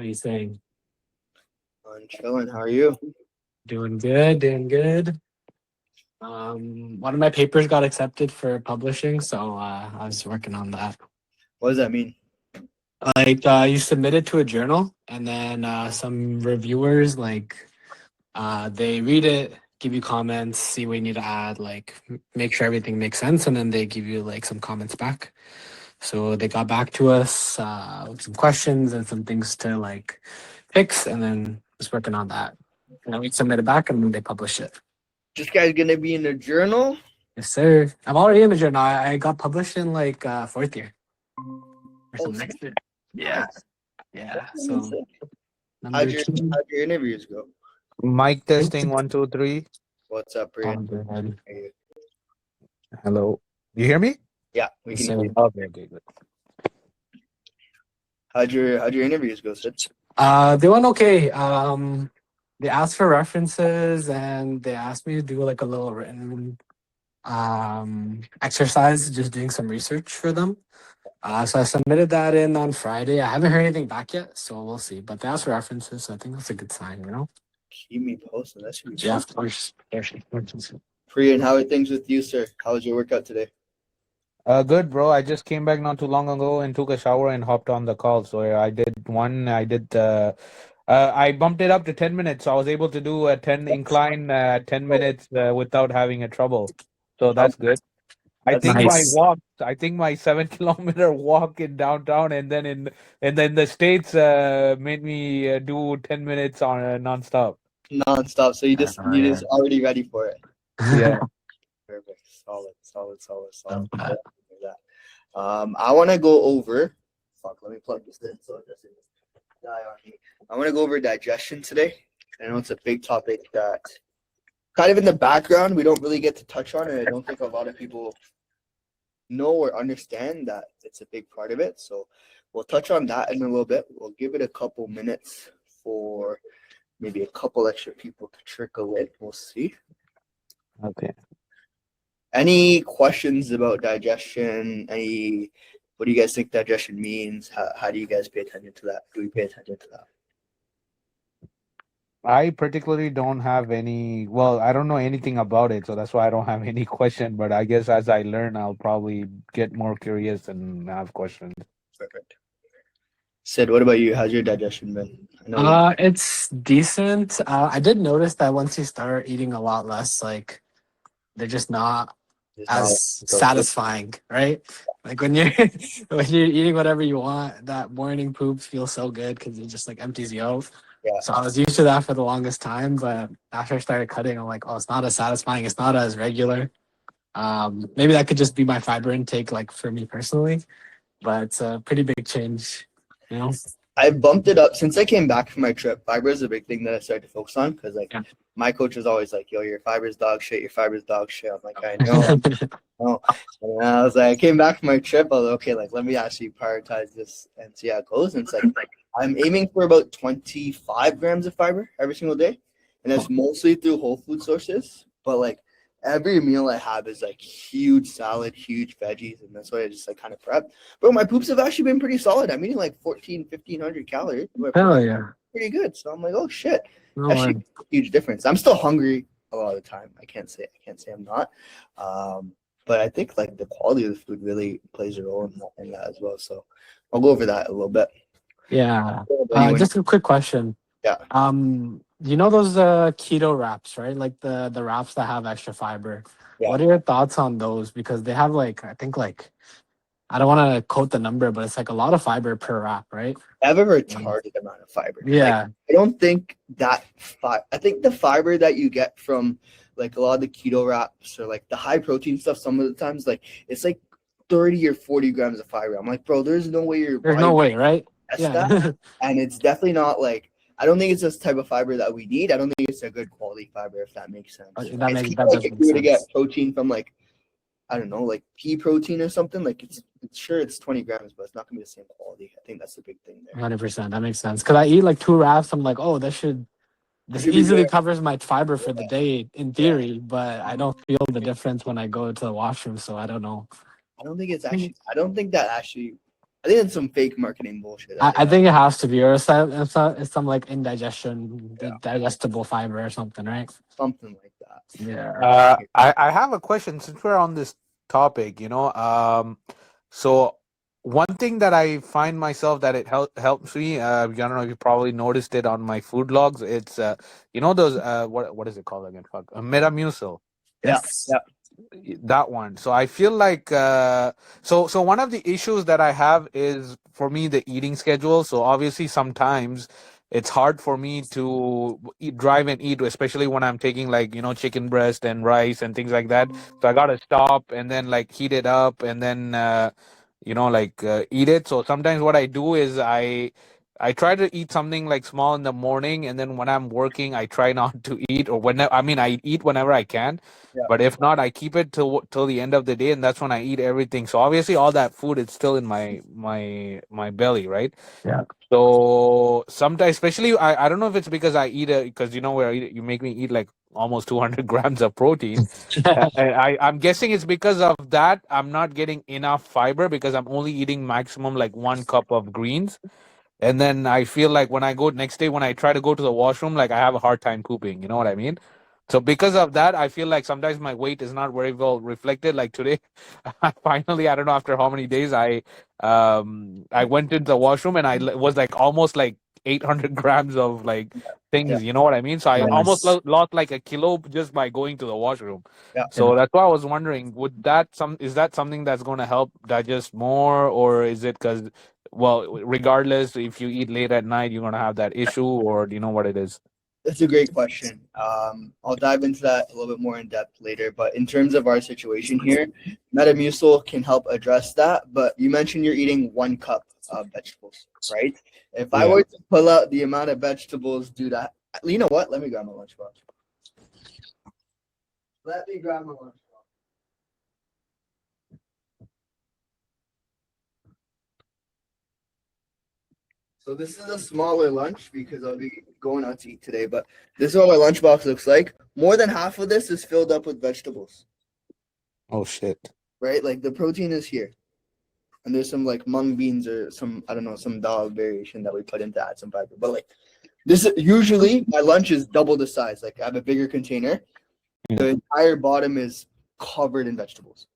What are you saying? I'm chilling. How are you? Doing good, doing good. One of my papers got accepted for publishing, so I was working on that. What does that mean? Like, you submit it to a journal, and then some reviewers they read it, give you comments, see what you need to add, like make sure everything makes sense, and then they give you like some comments back. So they got back to us with some questions and some things to like fix, and then just working on that. And then we submit it back, and then they publish it. This guy's gonna be in a journal. Yes, sir. I'm already in the journal. I got published in like fourth year or Oh, some next year. Yeah, yeah. So number how'd your two. how'd your interviews go? Mic testing 1 2 3. What's up, Brian? Good. Hello. You hear me? Yeah, we can So, hear you. Okay, good. How'd your interviews go, Sid? they went okay. They asked for references, and they asked me to do like a little written exercise, just doing some research for them. So I submitted that in on Friday. I haven't heard anything back yet, so we'll see. But they asked for references, so I think that's a good sign, you know? Keep me posted. That should be Yeah, fun. of course. Brian, how are things with you, sir? How was your workout today? Good, bro. I just came back not too long ago and took a shower and hopped on the call. So I did one. I bumped it up to 10 minutes. So I was able to do a 10 incline 10 minutes without having a trouble. So that's good. I That's think nice. I think my 7 kilometer walk in downtown and then the States made me do 10 minutes on nonstop. nonstop. So you just already ready for it. Yeah. Perfect. Solid. I want to go over. Fuck. Let me plug this in so it doesn't die on me. I want to go over digestion today. I know it's a big topic that kind of in the background we don't really get to touch on, and I don't think a lot of people know or understand that it's a big part of it. So we'll touch on that in a little bit. We'll give it a couple minutes for maybe a couple extra people to trickle in. We'll see. Okay. Any questions about digestion? What do you guys think digestion means? How do you guys pay attention to that? Do we pay attention to that? I particularly don't have any. Well, I don't know anything about it, so that's why I don't have any question. But I guess as I learn, I'll probably get more curious and have questions. Perfect. Sid, what about you? How's your digestion been? I know It's decent. I did notice that once you start eating a lot less, like they're just not it's not as so satisfying, right? Like when you're when you're eating whatever you want, that morning poops feel so good because it just like empties you out. Yeah. So I was used to that for the longest time, but after I started cutting, I'm like, oh, it's not as satisfying. It's not as regular. Maybe that could just be my fiber intake, like for me personally, but it's a pretty big change, you know. I bumped it up since I came back from my trip. Fiber is a big thing that I started to focus on because my coach was always like, yo, your fiber's dog shit, your fiber's dog shit. I'm like, I know. And I was like, I came back from my trip. I was like, okay, like let me actually prioritize this and see how it goes. And it's like I'm aiming for about 25 grams of fiber every single day. And that's mostly through whole food sources. But like every meal I have is like huge salad, huge veggies, and that's why I just like kind of prep. But my poops have actually been pretty solid. I'm eating like 1,500 calories. Hell yeah. Pretty good. So I'm like, oh shit. No Actually, way. huge difference. I'm still hungry a lot of the time. I can't say I'm not. But I think like the quality of the food really plays a role in that as well. So I'll go over that a little bit. Yeah. Just a quick question. Yeah. You know those keto wraps, right? Like the wraps that have extra fiber. Yeah. What are your thoughts on those? Because they have like, I think like, I don't want to quote the number, but it's like a lot of fiber per wrap, right? I have a retarded amount of fiber. Yeah. Like, I don't think that I think the fiber that you get from like a lot of the keto wraps or like the high protein stuff, some of the times like it's like 30 or 40 grams of fiber. I'm like, bro, there's no way There's no way, right? That. And it's definitely not like, I don't think it's this type of fiber that we need. I don't think it's a good quality fiber, if that makes sense. That if you makes were to get protein from like, I don't know, like pea protein or something, like it's sure it's 20 grams, but it's not gonna be the same quality. I think that's the big thing there. 100%. That makes sense. Because I eat like 2 wraps. I'm like, oh, this easily covers my fiber for the day in theory, but I don't feel the difference when I go to the washroom. So I don't know. I don't think that actually I think it's some fake marketing bullshit. I think it has to be, or it's some like indigestion, Yeah. digestible fiber or something, right? Something like that. Yeah. I have a question since we're on this topic, so one thing that I find myself that it helps me, I don't know if you probably noticed it on my food logs. It's those what is it called again? Fuck, Metamucil. Yeah. Yes. That one. So I feel like so one of the issues that I have is for me the eating schedule. So obviously sometimes it's hard for me to drive and eat, especially when I'm taking like chicken breast and rice and things like that. So I gotta stop and then like heat it up and then eat it. So sometimes what I do is I try to eat something like small in the morning, and then when I'm working, I try not to eat, or whenever I eat whenever I can, Yeah. but if not, I keep it till the end of the day, and that's when I eat everything. So obviously, all that food is still in my belly, right? Yeah. So sometimes, especially, I don't know if it's because I eat it because where you make me eat like almost 200 grams of protein. I'm guessing it's because of that. I'm not getting enough fiber because I'm only eating maximum like 1 cup of greens. And then I feel like when I go next day, when I try to go to the washroom, like I have a hard time pooping. You know what I mean? So because of that, I feel like sometimes my weight is not very well reflected. Like today, I finally, I don't know after how many days, I went into the washroom and was like almost like 800 grams of like Yeah. things. You know what I mean? So I almost Nice. lost like a kilo just by going to the washroom. Yeah. So that's why I was wondering, is that something that's going to help digest more, or is it because, well, regardless, if you eat late at night, you're going to have that issue, or do you know what it is? That's a great question. I'll dive into that a little bit more in depth later. But in terms of our situation here, Metamucil can help address that. But you mentioned you're eating 1 cup of vegetables, right? If I Yeah. were to pull out the amount of vegetables, dude, you know what? Let me grab my lunchbox. Let me grab my lunchbox. So this is a smaller lunch because I'll be going out to eat today. But this is what my lunchbox looks like. More than half of this is filled up with vegetables, Oh shit. right? Like the protein is here. And there's some like mung beans or some, I don't know, some dal variation that we put in to add some fiber. But like this is usually my lunch is double the size. Like I have a bigger container. The entire bottom is covered in vegetables,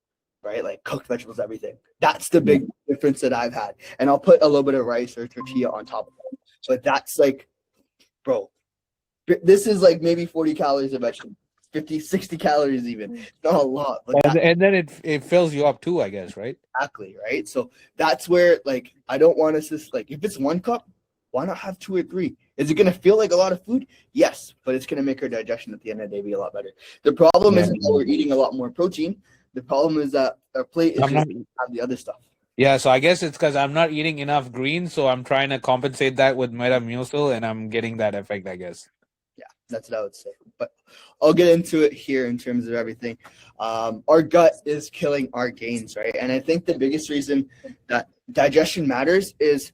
right? Like cooked vegetables, everything. That's the big difference that I've had. And I'll put a little bit of rice or tortilla on top of it. But that's like, bro, this is like maybe 40 calories of vegetable. 50, 60 calories even. It's not a lot. But And then it fills you up too, I guess, right? exactly, right? So that's where like I don't want us to like if it's 1 cup, why not have 2 or 3? Is it gonna feel like a lot of food? Yes, but it's gonna make our digestion at the end of the day be a lot better. The problem isn't that we're eating a lot more protein. The problem is that our plate is just have the other stuff. Yeah, so I guess it's because I'm not eating enough greens, so I'm trying to compensate that with Metamucil, and I'm getting that effect, I guess. Yeah, that's what I would say. But I'll get into it here in terms of everything. Our gut is killing our gains, right? And I think the biggest reason that digestion matters is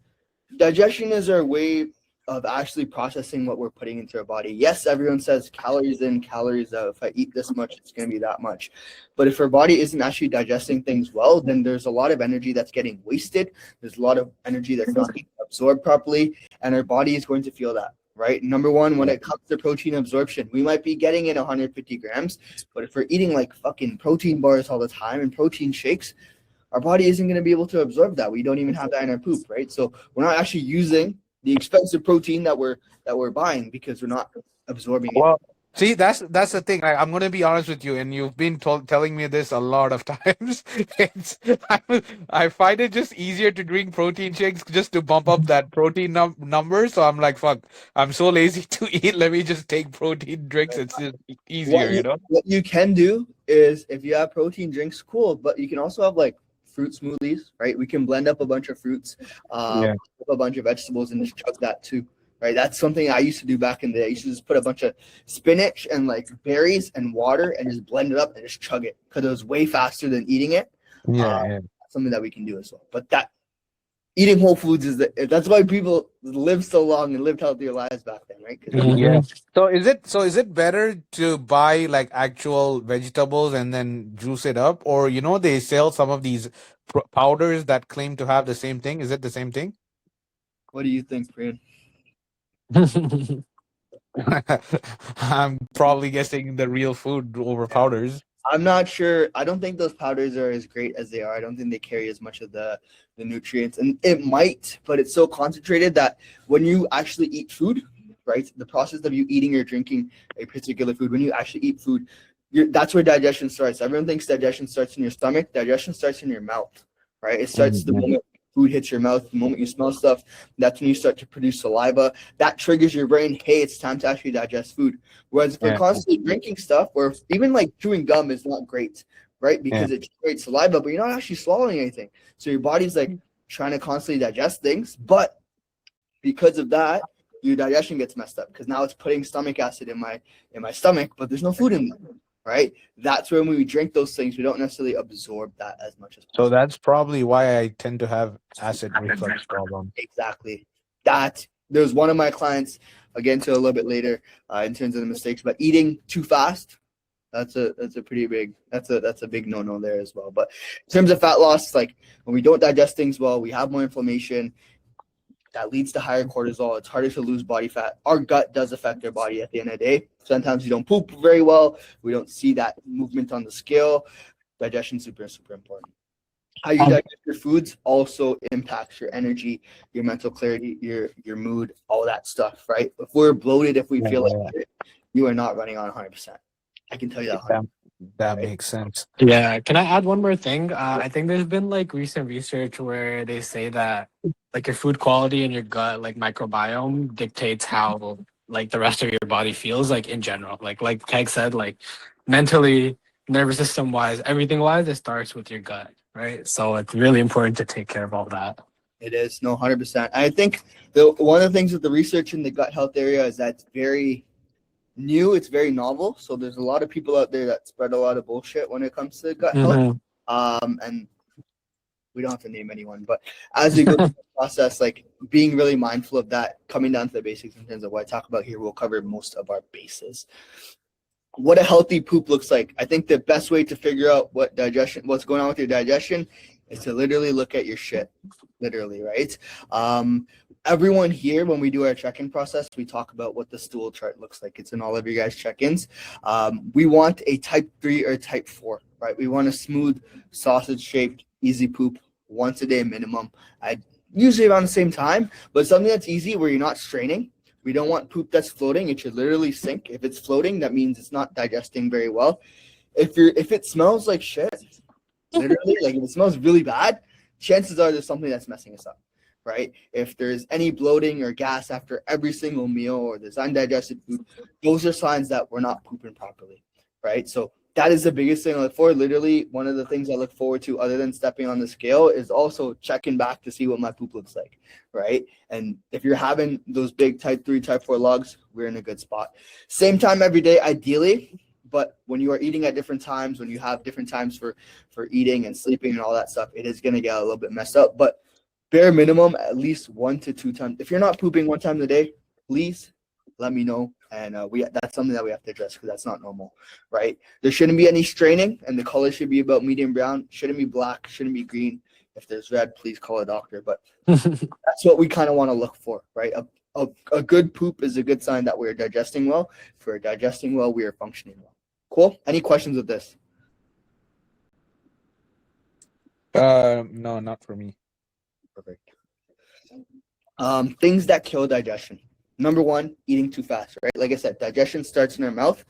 digestion is our way of actually processing what we're putting into our body. Yes, everyone says calories in, calories out. If I eat this much, it's going to be that much. But if our body isn't actually digesting things well, then there's a lot of energy that's getting wasted. There's a lot of energy that's not being absorbed properly, and our body is going to feel that. Right. Number one, when it comes to protein absorption, we might be getting in 150 grams, but if we're eating like fucking protein bars all the time and protein shakes, our body isn't going to be able to absorb that. We don't even have that in our poop, right? So we're not actually using the expensive protein that we're buying because we're not absorbing it. Well, see, that's the thing. I'm going to be honest with you, and you've been telling me this a lot of times. I find it just easier to drink protein shakes just to bump up that protein number. So I'm like, fuck, I'm so lazy to eat. Let me just take protein drinks. It's just easier, What you can do is if you have protein drinks, cool, but you can also have like fruit smoothies, right? We can blend up a bunch of fruits, a bunch of vegetables, and just chug that too. Right, that's something I used to do back in the day. I used to just put a bunch of spinach and like berries and water and just blend it up and just chug it because it was way faster than eating it. Something that we can do as well. But eating whole foods that's why people lived so long and lived healthier lives back then, right? 'Cause Yeah. So is it better to buy like actual vegetables and then juice it up, or they sell some of these powders that claim to have the same thing? Is it the same thing? what do you think, Priyan? I'm probably guessing the real food over powders. I'm not sure. I don't think those powders are as great as they are. I don't think they carry as much of the nutrients, and it might, but it's so concentrated that when you actually eat food, right, the process of you eating or drinking a particular food, when you actually eat food, that's where digestion starts. Everyone thinks digestion starts in your stomach. Digestion starts in your mouth, right? It starts the moment food hits your mouth, the moment you smell stuff. That's when you start to produce saliva. That triggers your brain. Hey, it's time to actually digest food. Whereas if you're Yeah. constantly drinking stuff, or even like chewing gum is not great, right? Because it generates saliva, but you're not actually swallowing anything. So your body's like trying to constantly digest things, but because of that, your digestion gets messed up because now it's putting stomach acid in my stomach, but there's no food in there, right? That's when we drink those things, we don't necessarily absorb that as much as So possible. that's probably why I tend to have acid reflux problem. Exactly. That there's one of my clients, again, to a little bit later, in terms of the mistakes, but eating too fast. That's a pretty big that's a big no there as well. But in terms of fat loss, like when we don't digest things well, we have more inflammation. That leads to higher cortisol. It's harder to lose body fat. Our gut does affect our body at the end of the day. Sometimes we don't poop very well. We don't see that movement on the scale. Digestion super important. How you digest your foods also impacts your energy, your mental clarity, your mood, all that stuff, right? If we're bloated, if we feel like shit, you are not running on 100%. I can tell you that 100%. That makes sense. Yeah, can I add one more thing? I think there's been like recent research where they say that like your food quality and your gut like microbiome dictates how like the rest of your body feels like in general. Like Keg said, like mentally, nervous system wise, everything wise, it starts with your gut, right? So it's really important to take care of all that. It is, no, 100%. I think one of the things with the research in the gut health area is that it's very new, it's very novel. So there's a lot of people out there that spread a lot of bullshit when it comes to gut health. And we don't have to name anyone, but as we go through the process, like being really mindful of that, coming down to the basics in terms of what I talk about here, we'll cover most of our bases. What a healthy poop looks like. I think the best way to figure out what's going on with your digestion is to literally look at your shit. Literally, right? Everyone here, when we do our check-in process, we talk about what the stool chart looks like. It's in all of your guys' check-ins. We want a type 3 or type 4, right? We want a smooth, sausage-shaped, easy poop once a day minimum. Usually around the same time, but something that's easy where you're not straining. We don't want poop that's floating. It should literally sink. If it's floating, that means it's not digesting very well. If it smells like shit, literally, like if it smells really bad, chances are there's something that's messing us up, right? If there's any bloating or gas after every single meal, or there's undigested food, those are signs that we're not pooping properly, right? So that is the biggest thing I look for. Literally, one of the things I look forward to, other than stepping on the scale, is also checking back to see what my poop looks like, right? And if you're having those big type 3, type 4 logs, we're in a good spot. Same time every day, ideally. But when you are eating at different times, when you have different times for eating and sleeping and all that stuff, it is going to get a little bit messed up. But bare minimum, at least 1 to 2 times. If you're not pooping 1 time a day, please let me know. And that's something that we have to address because that's not normal, right? There shouldn't be any straining, and the color should be about medium brown. Shouldn't be black, shouldn't be green. If there's red, please call a doctor. But that's what we kind of want to look for, right? A good poop is a good sign that we're digesting well. If we're digesting well, we are functioning well. Cool. Any questions with this? No, not for me. Perfect. Things that kill digestion. Number 1, eating too fast, right? Like I said, digestion starts in our mouth.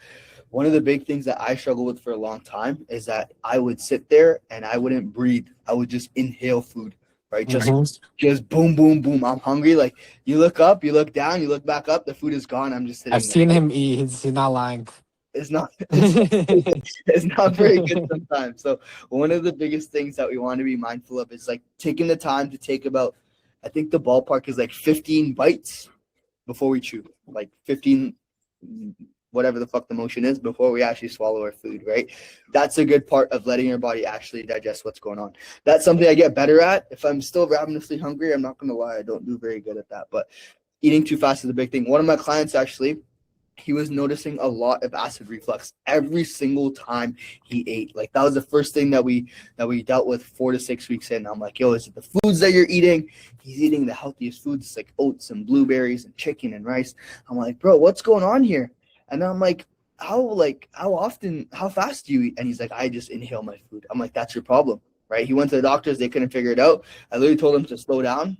One of the big things that I struggled with for a long time is that I would sit there and I wouldn't breathe. I would just inhale food, right? Just boom, boom, boom. I'm hungry. Like you look up, you look down, you look back up, the food is gone. I'm just sitting I've seen him eat. He's not lying. It's not very good sometimes. So one of the biggest things that we want to be mindful of is like taking the time to take about, I think the ballpark is like 15 bites before we chew, like 15 whatever the fuck the motion is before we actually swallow our food, right? That's a good part of letting your body actually digest what's going on. That's something I get better at. If I'm still ravenously hungry, I'm not going to lie, I don't do very good at that. But eating too fast is a big thing. One of my clients actually, he was noticing a lot of acid reflux every single time he ate. Like that was the first thing that we dealt with 4 to 6 weeks in. I'm like, yo, is it the foods that you're eating? He's eating the healthiest foods like oats and blueberries and chicken and rice. I'm like, bro, what's going on here? And I'm like, how fast do you eat? And he's like, I just inhale my food. I'm like, that's your problem, right? He went to the doctors, they couldn't figure it out. I literally told him to slow down,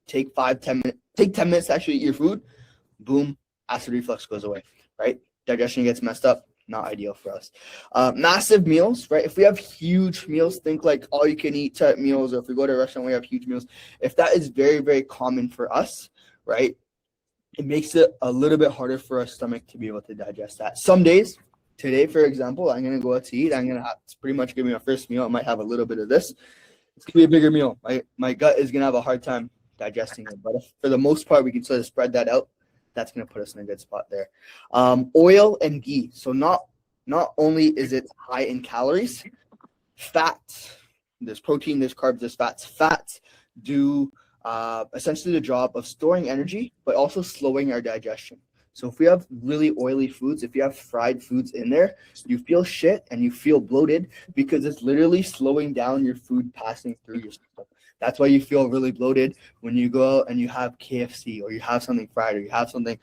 take 10 minutes to actually eat your food. Boom, acid reflux goes away, right? Digestion gets messed up, not ideal for us. Massive meals, right? If we have huge meals, think like all you can eat type meals, or if we go to a restaurant, we have huge meals. If that is very, very common for us, right? It makes it a little bit harder for our stomach to be able to digest that. Some days, today, for example, I'm going to go out to eat. It's pretty much going to be my first meal. I might have a little bit of this. It's going to be a bigger meal. My gut is going to have a hard time digesting it. But for the most part, we can sort of spread that out. That's going to put us in a good spot there. Oil and ghee. So not only is it high in calories, fats, there's protein, there's carbs, there's fats. Fats do essentially the job of storing energy, but also slowing our digestion. So if we have really oily foods, if you have fried foods in there, you feel shit and you feel bloated because it's literally slowing down your food passing through your system. That's why you feel really bloated when you go out and you have KFC or you have something fried or you have something,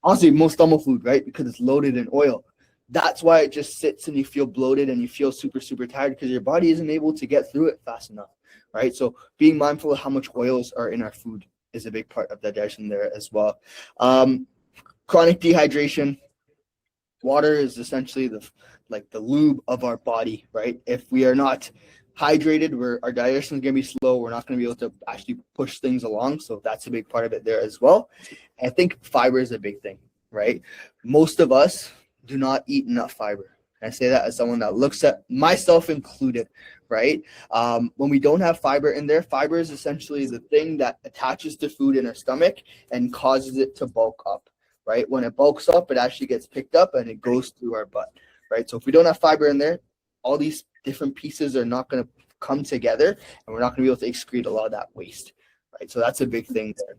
honestly, most stomach food, right? Because it's loaded in oil. That's why it just sits and you feel bloated and you feel super, super tired because your body isn't able to get through it fast enough, right? So being mindful of how much oils are in our food is a big part of digestion there as well. Chronic dehydration. Water is essentially the lube of our body, right? If we are not hydrated, our digestion is going to be slow. We're not going to be able to actually push things along. So that's a big part of it there as well. And I think fiber is a big thing, right? Most of us do not eat enough fiber. And I say that as someone that looks at myself included, right? When we don't have fiber in there, fiber is essentially the thing that attaches to food in our stomach and causes it to bulk up, right? When it bulks up, it actually gets picked up and it goes through our butt, right? So if we don't have fiber in there, all these different pieces are not going to come together and we're not going to be able to excrete a lot of that waste, right? So that's a big thing there.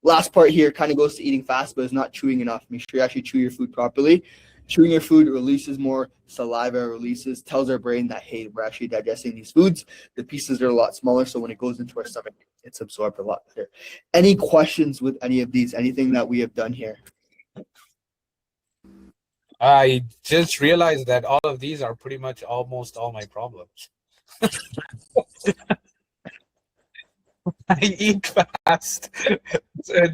Last part here kind of goes to eating fast, but it's not chewing enough. Make sure you actually chew your food properly. Chewing your food releases more saliva, tells our brain that, hey, we're actually digesting these foods. The pieces are a lot smaller, so when it goes into our stomach, it's absorbed a lot better. Any questions with any of these, anything that we have done here? I just realized that all of these are pretty much almost all my problems. I eat fast.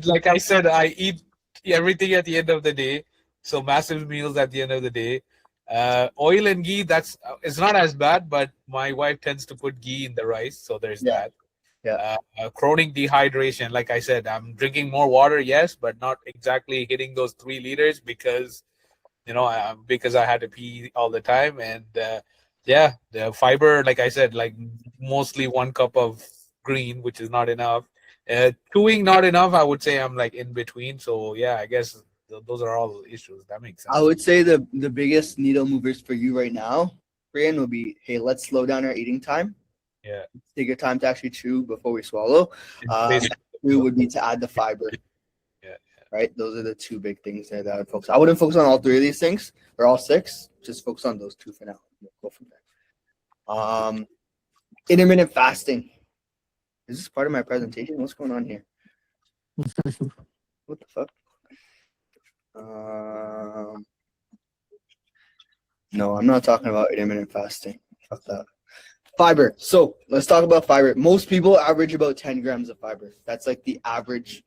Like I said, I eat everything at the end of the day. So massive meals at the end of the day. Oil and ghee, it's not as bad, but my wife tends to put ghee in the rice. So there's that. Yeah. Chronic dehydration, like I said, I'm drinking more water, yes, but not exactly hitting those 3 liters because I had to pee all the time. And the fiber, like I said, like mostly 1 cup of green, which is not enough. Chewing, not enough. I would say I'm like in between. So yeah, I guess those are all issues. That makes sense. I would say the biggest needle movers for you right now, Brian, will be, hey, let's slow down our eating time. Yeah. Take your time to actually chew before we swallow. Two would be to add the fiber. Yeah. Right? Those are the 2 big things there that I would focus on. I wouldn't focus on all 3 of these things or all 6. Just focus on those 2 for now. We'll go from there. Intermittent fasting. Is this part of my presentation? What's going on here? What the fuck? No, I'm not talking about intermittent fasting. Fuck that. Fiber. So let's talk about fiber. Most people average about 10 grams of fiber. That's like the average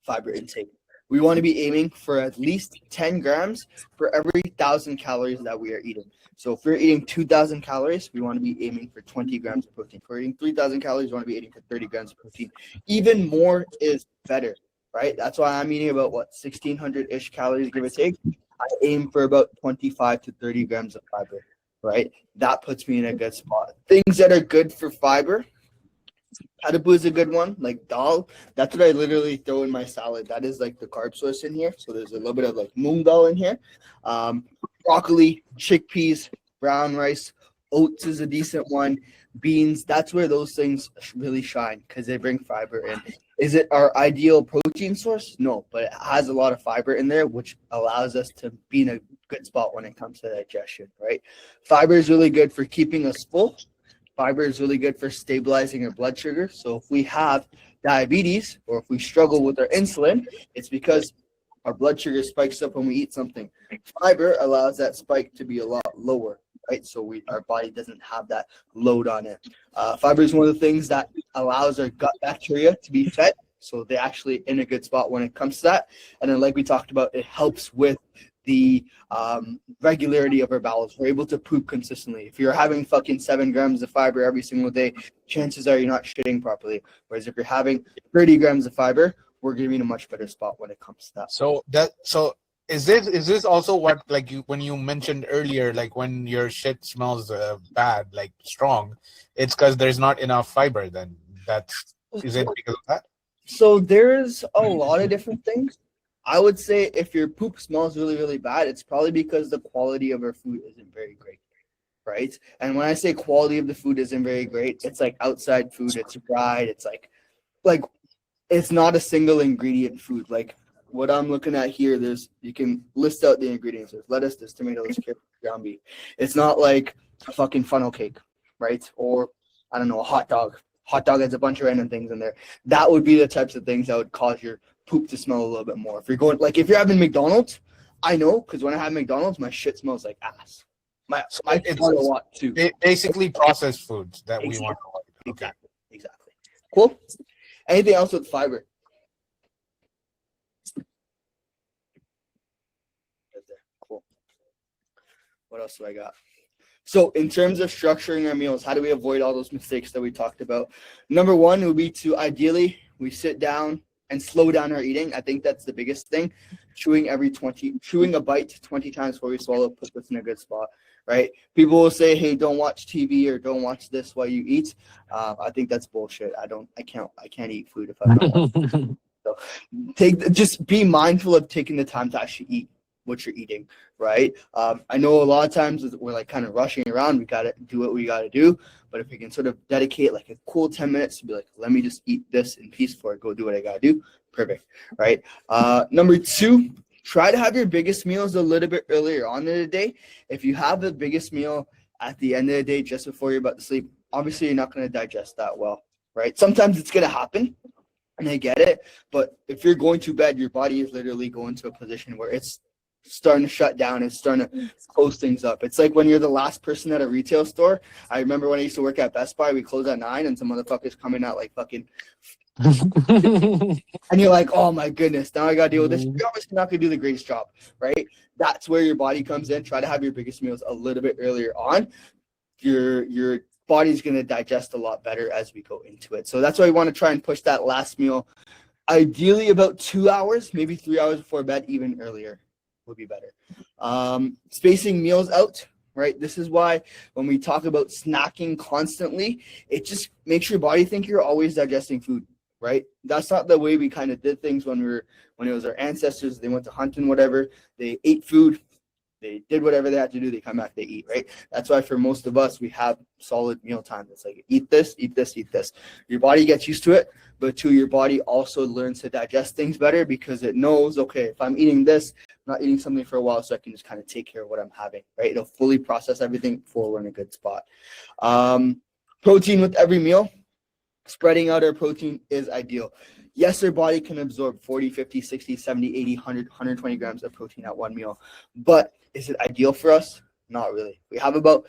fiber intake. We want to be aiming for at least 10 grams for every 1,000 calories that we are eating. So if we're eating 2,000 calories, we want to be aiming for 20 grams of protein. If we're eating 3,000 calories, we want to be aiming for 30 grams of protein. Even more is better, right? That's why I'm eating about 1,600-ish calories, give or take. I aim for about 25 to 30 grams of fiber, right? That puts me in a good spot. Things that are good for fiber, Kadabu is a good one, like dal. That's what I literally throw in my salad. That is like the carb source in here. So there's a little bit of like moong dal in here. Broccoli, chickpeas, brown rice, oats is a decent one. Beans, that's where those things really shine because they bring fiber in. Is it our ideal protein source? No, but it has a lot of fiber in there, which allows us to be in a good spot when it comes to digestion, right? Fiber is really good for keeping us full. Fiber is really good for stabilizing our blood sugar. So if we have diabetes or if we struggle with our insulin, it's because our blood sugar spikes up when we eat something. Fiber allows that spike to be a lot lower, right? So our body doesn't have that load on it. Fiber is one of the things that allows our gut bacteria to be fed. So they're actually in a good spot when it comes to that. And then like we talked about, it helps with the regularity of our bowels. We're able to poop consistently. If you're having fucking 7 grams of fiber every single day, chances are you're not shitting properly. Whereas if you're having 30 grams of fiber, we're going to be in a much better spot when it comes to that. So is this also what, like, when you mentioned earlier, like when your shit smells bad, like strong, it's because there's not enough fiber? Then is it because of that? So there's a lot of different things. I would say if your poop smells really, really bad, it's probably because the quality of our food isn't very great, right? And when I say quality of the food isn't very great, it's like outside food, it's fried, it's like it's not a single ingredient food. Like what I'm looking at here, you can list out the ingredients. There's lettuce, there's tomatoes, carrots, ground beef. It's not like a fucking funnel cake, right? Or I don't know, a hot dog. Hot dog has a bunch of random things in there. That would be the types of things that would cause your poop to smell a little bit more. If you're having McDonald's, I know because when I have McDonald's, my shit smells like ass. It's a lot too. Basically processed foods that we want to avoid. Okay. Exactly. Cool. Anything else with fiber? Cool. What else do I got? So in terms of structuring our meals, how do we avoid all those mistakes that we talked about? Number one would be to ideally we sit down and slow down our eating. I think that's the biggest thing. Chewing a bite 20 times before we swallow puts us in a good spot, right? People will say, hey, don't watch TV or don't watch this while you eat. I think that's bullshit. I can't eat food if I don't want to. So just be mindful of taking the time to actually eat what you're eating, right? I know a lot of times we're like kind of rushing around. We got to do what we got to do. But if we can sort of dedicate like a cool 10 minutes to be like, let me just eat this in peace before I go do what I got to do. Perfect, right? Number two, try to have your biggest meals a little bit earlier on in the day. If you have the biggest meal at the end of the day, just before you're about to sleep, obviously you're not going to digest that well, right? Sometimes it's going to happen. And I get it. But if you're going to bed, your body is literally going to a position where it's starting to shut down and starting to close things up. It's like when you're the last person at a retail store. I remember when I used to work at Best Buy, we closed at 9 and some motherfuckers coming out like fucking and you're like, oh my goodness, now I gotta deal with this. You're obviously not gonna do the greatest job, right? That's where your body comes in. Try to have your biggest meals a little bit earlier on. Your body's gonna digest a lot better as we go into it. So that's why we want to try and push that last meal ideally about 2 hours, maybe 3 hours before bed, even earlier would be better. Spacing meals out, right? This is why when we talk about snacking constantly, it just makes your body think you're always digesting food, right? That's not the way we kind of did things when it was our ancestors. They went to hunt and whatever. They ate food. They did whatever they had to do. They come back, they eat, right? That's why for most of us, we have solid meal times. It's like eat this, eat this, eat this. Your body gets used to it, but too, your body also learns to digest things better because it knows, okay, if I'm eating this, I'm not eating something for a while, so I can just kind of take care of what I'm having, right? It'll fully process everything before we're in a good spot. Protein with every meal. Spreading out our protein is ideal. Yes, our body can absorb 40, 50, 60, 70, 80, 100, 120 grams of protein at one meal. But is it ideal for us? Not really. We have about,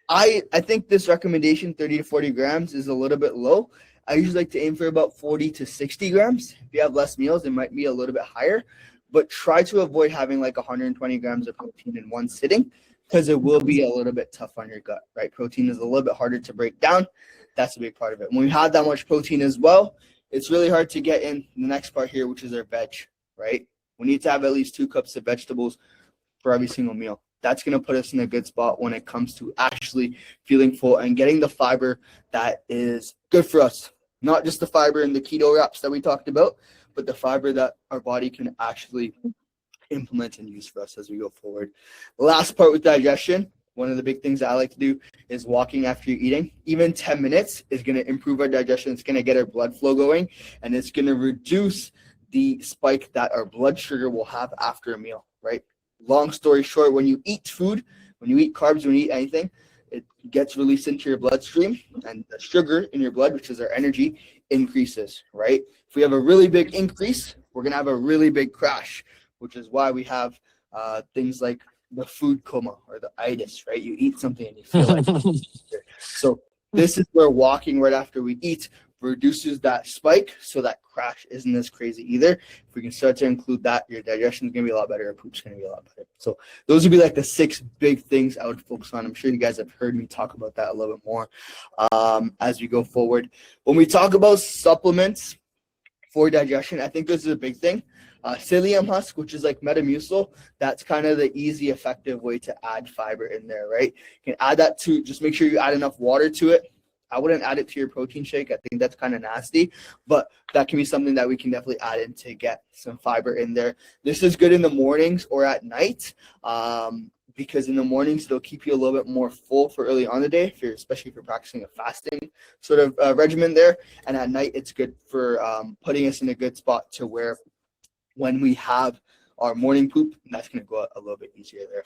I think this recommendation, 30 to 40 grams, is a little bit low. I usually like to aim for about 40 to 60 grams. If you have less meals, it might be a little bit higher. But try to avoid having like 120 grams of protein in one sitting because it will be a little bit tough on your gut, right? Protein is a little bit harder to break down. That's a big part of it. When we have that much protein as well, it's really hard to get in the next part here, which is our veg, right? We need to have at least 2 cups of vegetables for every single meal. That's going to put us in a good spot when it comes to actually feeling full and getting the fiber that is good for us, Not just the fiber in the keto wraps that we talked about, but the fiber that our body can actually implement and use for us as we go forward. The last part with digestion, one of the big things that I like to do is walking after you're eating. Even 10 minutes is going to improve our digestion. It's going to get our blood flow going, and it's going to reduce the spike that our blood sugar will have after a meal, right? Long story short, when you eat food, when you eat carbs, when you eat anything, it gets released into your bloodstream, and the sugar in your blood, which is our energy, increases, right? If we have a really big increase, we're going to have a really big crash, which is why we have things like the food coma or the itis, right? You eat something and you feel like so this is where walking right after we eat reduces that spike, so that crash isn't as crazy either. If we can start to include that, your digestion is going to be a lot better, your poop's going to be a lot better. So those would be like the 6 big things I would focus on. I'm sure you guys have heard me talk about that a little bit more as we go forward. When we talk about supplements for digestion, I think this is a big thing. Psyllium husk, which is like Metamucil, that's kind of the easy, effective way to add fiber in there, right? You can add that to, just make sure you add enough water to it. I wouldn't add it to your protein shake. I think that's kind of nasty, but that can be something that we can definitely add in to get some fiber in there. This is good in the mornings or at night, because in the mornings, they'll keep you a little bit more full for early on the day, especially if you're practicing a fasting sort of regimen there. And at night, it's good for putting us in a good spot to where when we have our morning poop, that's going to go a little bit easier there.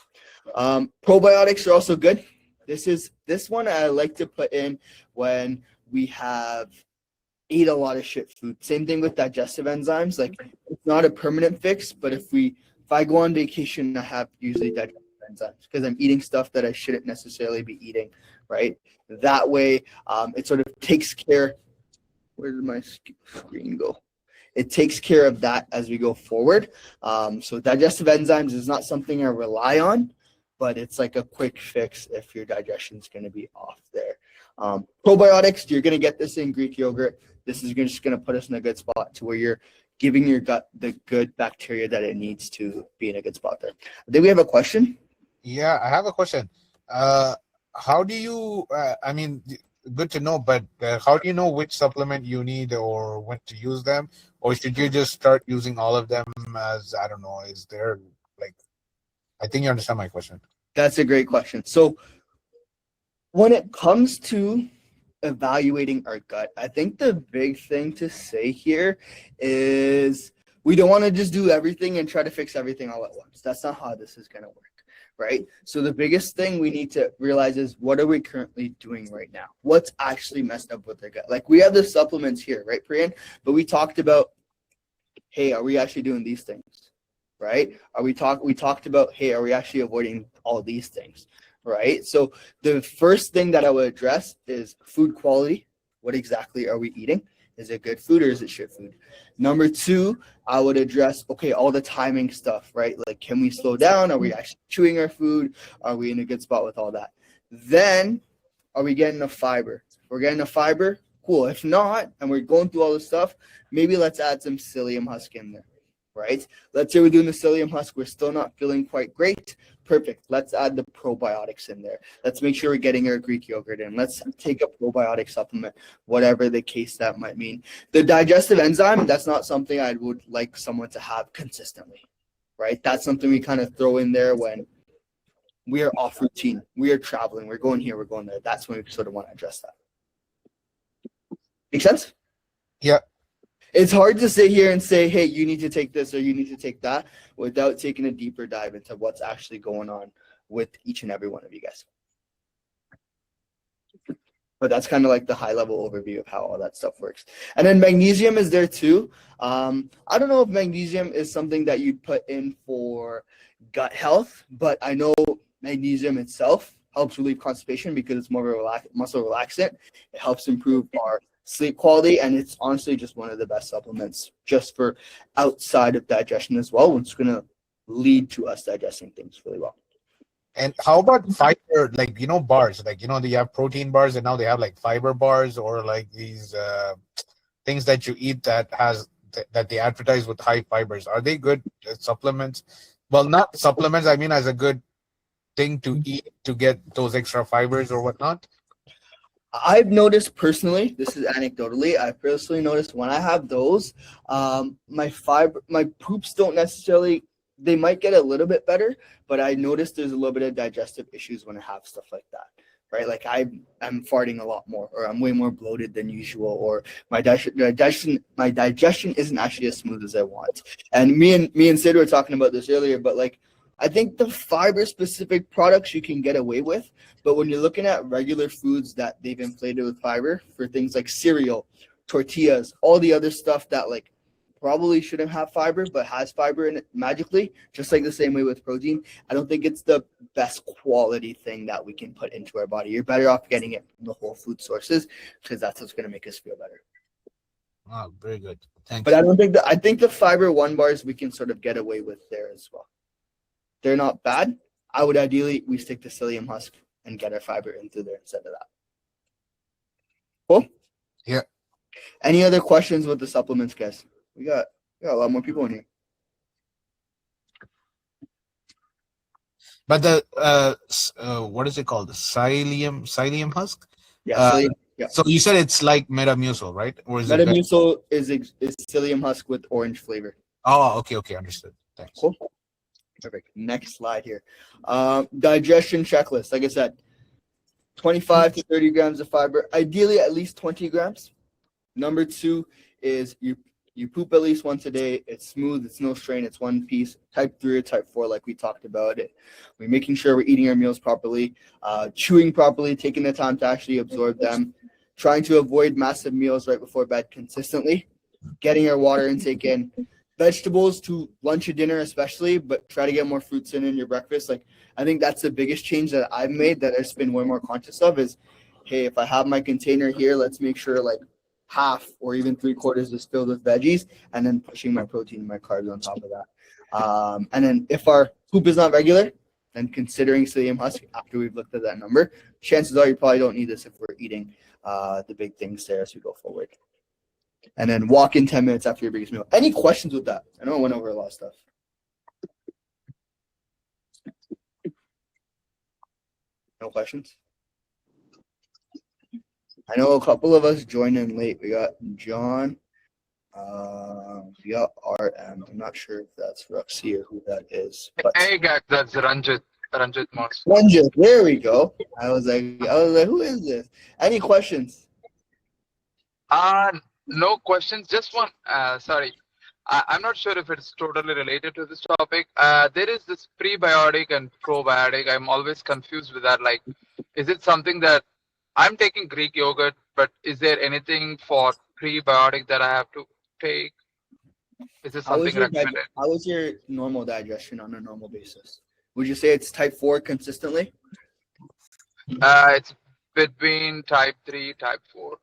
Probiotics are also good. This one I like to put in when we have ate a lot of shit food. Same thing with digestive enzymes. Like, it's not a permanent fix, but if I go on vacation, I have usually digestive enzymes because I'm eating stuff that I shouldn't necessarily be eating, right? That way, it sort of takes care. Where did my screen go? It takes care of that as we go forward. So digestive enzymes is not something I rely on, but it's like a quick fix if your digestion is going to be off there. Probiotics, you're going to get this in Greek yogurt. This is just going to put us in a good spot to where you're giving your gut the good bacteria that it needs to be in a good spot there. Do we have a question? Yeah, I have a question. How do you, I mean, good to know, but how do you know which supplement you need or when to use them? Or should you just start using all of them as, I don't know, is there like, I think you understand my question. That's a great question. So when it comes to evaluating our gut, I think the big thing to say here is we don't want to just do everything and try to fix everything all at once. That's not how this is going to work, right? So the biggest thing we need to realize is, what are we currently doing right now? What's actually messed up with our gut? Like, we have the supplements here, right, Priyan? But we talked about, hey, are we actually doing these things? Right? We talked about, hey, are we actually avoiding all these things? Right? So the first thing that I would address is food quality. What exactly are we eating? Is it good food or is it shit food? Number 2, I would address, okay, all the timing stuff, right? Like, can we slow down? Are we actually chewing our food? Are we in a good spot with all that? Then, are we getting enough fiber? If we're getting enough fiber, cool. If not, and we're going through all this stuff, maybe let's add some psyllium husk in there. Right? Let's say we're doing the psyllium husk. We're still not feeling quite great. Perfect. Let's add the probiotics in there. Let's make sure we're getting our Greek yogurt in. Let's take a probiotic supplement, whatever the case that might mean. The digestive enzyme, that's not something I would like someone to have consistently, right? That's something we kind of throw in there when we are off routine. We are traveling. We're going here. We're going there. That's when we sort of want to address that. Make sense? Yeah. It's hard to sit here and say, hey, you need to take this or you need to take that without taking a deeper dive into what's actually going on with each and every one of you guys. But that's kind of like the high level overview of how all that stuff works. And then magnesium is there too. I don't know if magnesium is something that you'd put in for gut health, but I know magnesium itself helps relieve constipation because it's more of a muscle relaxant. It helps improve our sleep quality, and it's honestly just one of the best supplements just for outside of digestion as well, which is going to lead to us digesting things really well. And how about fiber, like, bars, like, they have protein bars and now they have like fiber bars or like these things that you eat that they advertise with high fibers. Are they good supplements? Well, not supplements, I mean as a good thing to eat to get those extra fibers or whatnot. I've noticed personally, this is anecdotally, I've personally noticed when I have those, my poops don't necessarily, they might get a little bit better, but I noticed there's a little bit of digestive issues when I have stuff like that, right? Like I'm farting a lot more, or I'm way more bloated than usual, or my digestion isn't actually as smooth as I want. And me and Sid were talking about this earlier, but like, I think the fiber specific products you can get away with, but when you're looking at regular foods that they've inflated with fiber for things like cereal, tortillas, all the other stuff that like probably shouldn't have fiber but has fiber in it magically, just like the same way with protein, I don't think it's the best quality thing that we can put into our body. You're better off getting it from the whole food sources because that's what's going to make us feel better. Oh, very good. Thanks. But I think the fiber one bars we can sort of get away with there as well. They're not bad. I would ideally we stick to psyllium husk and get our fiber into there instead of that. Cool? Yeah. Any other questions with the supplements, guys? We got a lot more people in here. But the what is it called? The psyllium husk? Yeah, psyllium, yeah. So you said it's like Metamucil, right? Or is Metamucil is psyllium husk with orange flavor. Oh, okay, understood. Thanks. Cool. Perfect. Next slide here. Digestion checklist. Like I said, 25 to 30 grams of fiber, ideally at least 20 grams. Number 2 is you poop at least once a day. It's smooth. It's no strain. It's one piece. Type 3 or type 4, like we talked about it. We're making sure we're eating our meals properly, chewing properly, taking the time to actually absorb them, trying to avoid massive meals right before bed consistently, getting our water intake in. Vegetables to lunch or dinner especially, but try to get more fruits in your breakfast. Like I think that's the biggest change that I've made that I've been way more conscious of is, hey, if I have my container here, let's make sure like half or even 3/4 is filled with veggies, and then pushing my protein and my carbs on top of that. And then if our poop is not regular, then considering psyllium husk after we've looked at that number, chances are you probably don't need this if we're eating the big things there as we go forward. And then walk in 10 minutes after your biggest meal. Any questions with that? I know I went over a lot of stuff. No questions? I know a couple of us joined in late. We got John. We got RM. I'm not sure if that's Roxy or who that is. But hey guys, that's Ranjit Moss. Ranjit, there we go. I was like, who is this? Any questions? No questions. Just one. Sorry, I'm not sure if it's totally related to this topic. There is this prebiotic and probiotic. I'm always confused with that. Like, is it something that I'm taking Greek yogurt, but is there anything for prebiotic that I have to take? Is this something recommended? How is your normal digestion on a normal basis? Would you say it's type 4 consistently? It's between type 3, type 4.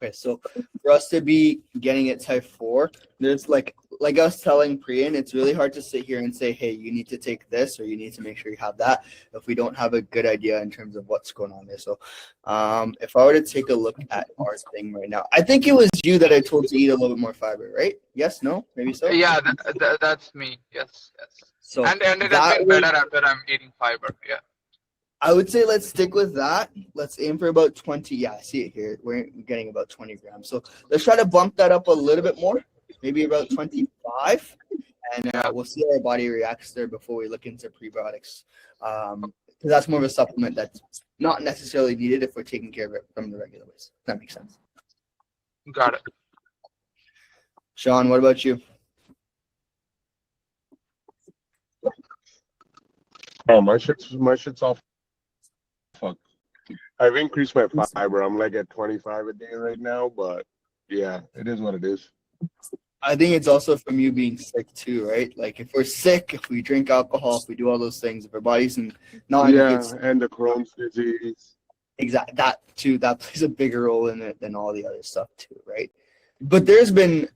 Okay, so for us to be getting it type 4, there's like I was telling Priyan, it's really hard to sit here and say, hey, you need to take this or you need to make sure you have that if we don't have a good idea in terms of what's going on there. So if I were to take a look at our thing right now, I think it was you that I told to eat a little bit more fiber, right? Yes, no, maybe so? Yeah, that's me. Yes. So and it has been better after I'm eating fiber, yeah. I would say let's stick with that. Let's aim for about 20. Yeah, I see it here. We're getting about 20 grams. So let's try to bump that up a little bit more, maybe about 25. And we'll see how our body reacts there before we look into prebiotics. Because that's more of a supplement that's not necessarily needed if we're taking care of it from the regular ways. That makes sense. Got it. Sean, what about you? Oh, my shit's off. Fuck. I've increased my fiber. I'm like at 25 a day right now, but yeah, it is what it is. I think it's also from you being sick too, right? Like if we're sick, if we drink alcohol, if we do all those things, if our body's not and the Crohn's disease. Exactly, that too. That plays a bigger role in it than all the other stuff too, right? But there's been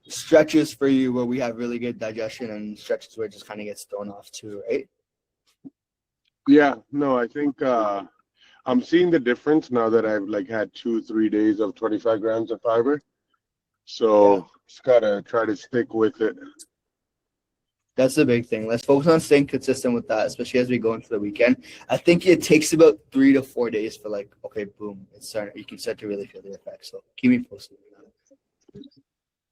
stretches for you where we have really good digestion and stretches where it just kind of gets thrown off too, right? Yeah, no, I think I'm seeing the difference now that I've like had 2-3 days of 25 grams of fiber. So just gotta try to stick with it. That's the big thing. Let's focus on staying consistent with that, especially as we go into the weekend. I think it takes about 3 to 4 days for like, okay, boom, it's starting. You can start to really feel the effects. So keep me posted.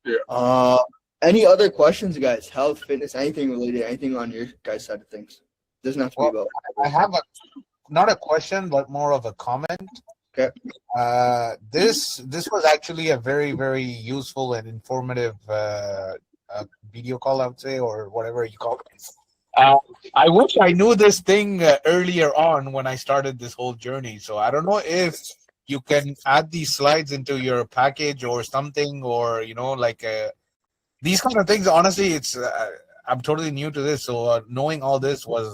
Yeah. Any other questions, guys? Health, fitness, anything related, anything on your guys' side of things? Doesn't have to be Well, about. I have not a question, but more of a comment. Okay. This was actually a very, very useful and informative video call, I would say, or whatever you call it. I wish I knew this thing earlier on when I started this whole journey. So I don't know if you can add these slides into your package or something, or like these kind of things. Honestly, it's I'm totally new to this, so knowing all this was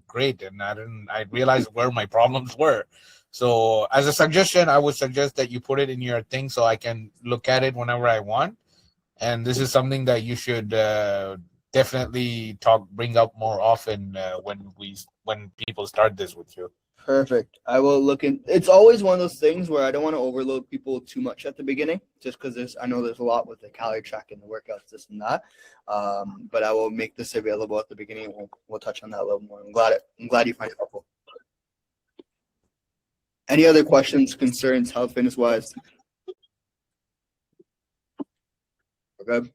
great, and I realized where my problems were. So as a suggestion, I would suggest that you put it in your thing so I can look at it whenever I want. And this is something that you should definitely bring up more often when people start this with you. Perfect. I will look in. It's always one of those things where I don't want to overload people too much at the beginning, just because I know there's a lot with the calorie tracking, the workouts, this and that. But I will make this available at the beginning. We'll touch on that a little more. I'm glad you find it helpful. Any other questions, concerns, health, fitness wise? Okay.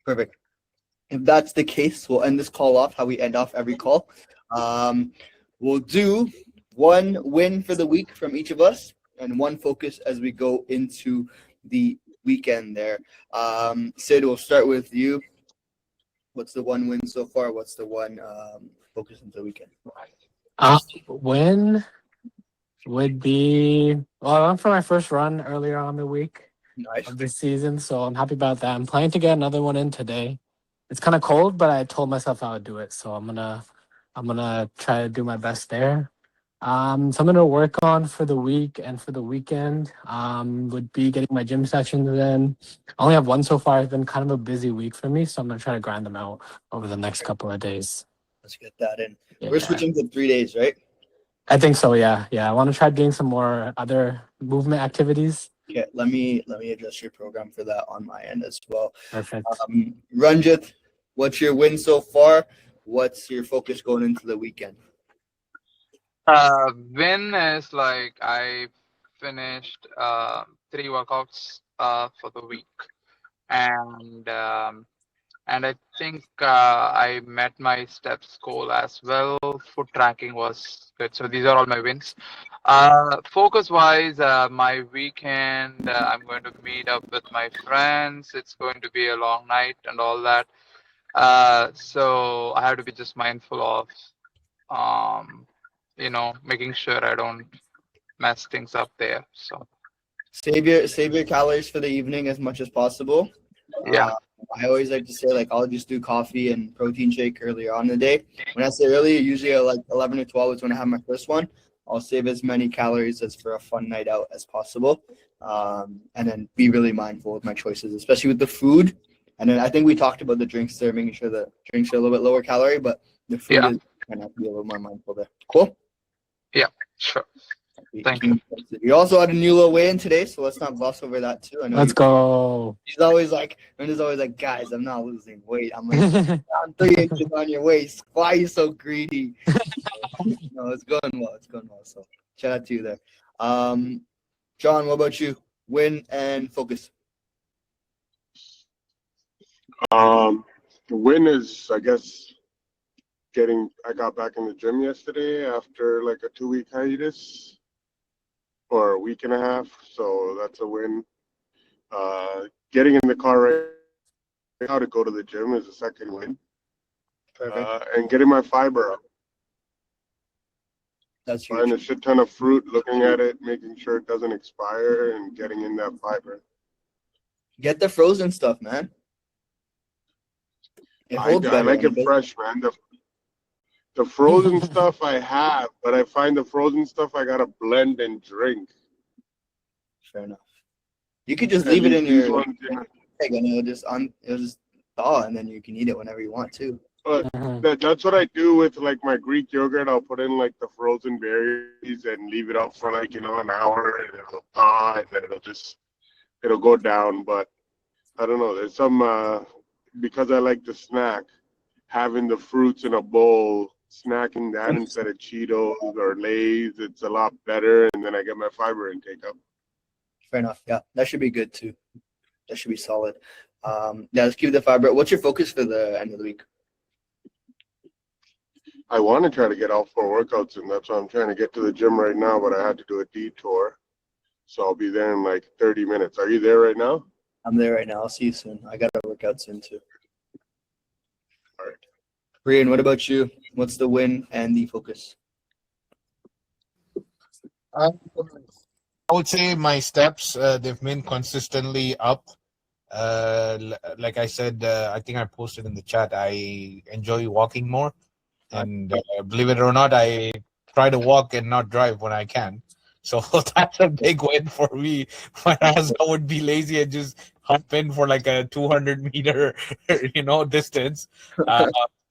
Perfect. If that's the case, we'll end this call off how we end off every call. We'll do one win for the week from each of us and one focus as we go into the weekend there. Sid, we'll start with you. What's the one win so far? What's the one focus into the weekend? Win would be, well, I went for my first run earlier on the week Nice. of this season, so I'm happy about that. I'm planning to get another one in today. It's kind of cold, but I told myself I would do it, so I'm gonna try to do my best there. Something to work on for the week and for the weekend would be getting my gym sessions in. I only have one so far. It's been kind of a busy week for me, so I'm gonna try to grind them out over the next couple of days. Let's get that in. Yeah. We're switching to 3 days, right? I think so. Yeah. I want to try doing some more other movement activities. Okay, let me adjust your program for that on my end as well. Perfect. Ranjit, what's your win so far? What's your focus going into the weekend? Win is like I finished 3 workouts for the week, and I think I met my steps goal as well. Foot tracking was good. So these are all my wins. Focus wise, my weekend, I'm going to meet up with my friends. It's going to be a long night and all that. So I have to be just mindful of, making sure I don't mess things up there. So Save your calories for the evening as much as possible. yeah. I always like to say, like, I'll just do coffee and protein shake earlier on in the day. When I say early, usually at like 11 or 12 is when I have my first one. I'll save as many calories as for a fun night out as possible. And then be really mindful of my choices, especially with the food. And then I think we talked about the drinks there, making sure the drinks are a little bit lower calorie, but the food is kind of be a little more mindful there. Cool? Yeah, sure. Thank you. You also had a new little weigh-in today, so let's not gloss over that too. I know Let's go. He's always like, guys, I'm not losing weight. I'm like, down 3 inches on your waist. Why are you so greedy? No, it's going well. So shout out to you there. John, what about you? Win and focus. The win is, I guess, I got back in the gym yesterday after like a 2-week hiatus, or a week and a half. So that's a win. Getting in the car right now to go to the gym is a second win. Perfect. And getting my fiber up. That's huge. Buying a shit ton of fruit, looking at it, making sure it doesn't expire, and getting in that fiber. Get the frozen stuff, man. I like it fresh, man. The frozen stuff I have, but I find the frozen stuff I gotta blend and drink. Fair enough. You could just leave it in your egg and it'll just thaw, and then you can eat it whenever you want to. But that's what I do with like my Greek yogurt. I'll put in like the frozen berries and leave it up for like an hour, and it'll thaw, and then it'll go down. But I don't know. There's some because I like to snack, having the fruits in a bowl, snacking that instead of Cheetos or Lay's, it's a lot better. And then I get my fiber intake up. Fair enough. Yeah, that should be good too. That should be solid. Yeah, let's keep the fiber. What's your focus for the end of the week? I want to try to get all 4 workouts in. That's why I'm trying to get to the gym right now, but I had to do a detour. So I'll be there in like 30 minutes. Are you there right now? I'm there right now. I'll see you soon. I got to work out soon too. All right. Brian, what about you? What's the win and the focus? I would say my steps, they've been consistently up. Like I said, I think I posted in the chat, I enjoy walking more. And believe it or not, I try to walk and not drive when I can. So that's a big win for me. Whereas I would be lazy and just hop in for like a 200-meter, distance.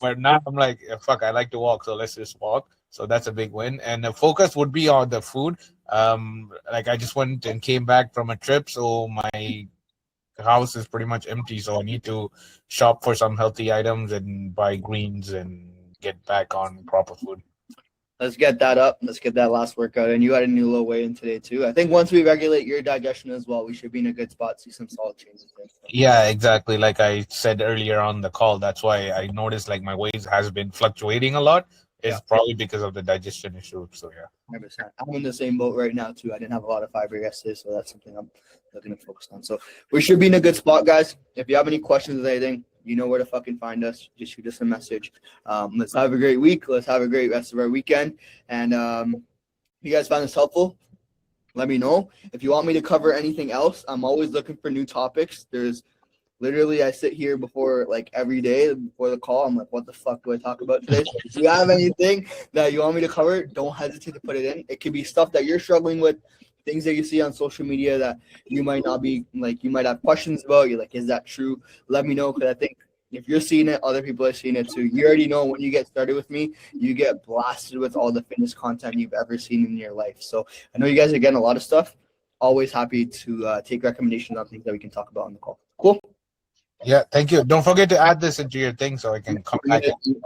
But now I'm like, fuck, I like to walk, so let's just walk. So that's a big win. And the focus would be on the food. Like I just went and came back from a trip, so my house is pretty much empty. So I need to shop for some healthy items and buy greens and get back on proper food. Let's get that up. Let's get that last workout. And you had a new low weigh in today too. I think once we regulate your digestion as well, we should be in a good spot. See some solid changes there. Yeah, exactly. Like I said earlier on the call, that's why I noticed like my weight has been fluctuating a lot. It's probably because of the digestion issue. So yeah. 100%. I'm in the same boat right now too. I didn't have a lot of fiber yesterday, so that's something I'm looking to focus on. So we should be in a good spot, guys. If you have any questions or anything, you know where to fucking find us. Just shoot us a message. Let's have a great week. Let's have a great rest of our weekend. And if you guys found this helpful, let me know. If you want me to cover anything else, I'm always looking for new topics. There's literally, I sit here before like every day before the call. I'm like, what the fuck do I talk about today? So if you have anything that you want me to cover, don't hesitate to put it in. It could be stuff that you're struggling with, things that you see on social media that you might not be like, you might have questions about. You're like, is that true? Let me know, because I think if you're seeing it, other people are seeing it too. You already know when you get started with me, you get blasted with all the fitness content you've ever seen in your life. So I know you guys are getting a lot of stuff. Always happy to take recommendations on things that we can talk about on the call. Cool. Yeah, thank you. Don't forget to add this into your thing so I can come back.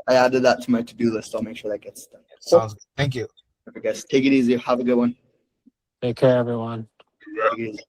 I added that to my to-do list. I'll make sure that gets done. Sounds good. Thank you. Okay, guys. Take it easy. Have a good one. Take care, everyone. Take it easy.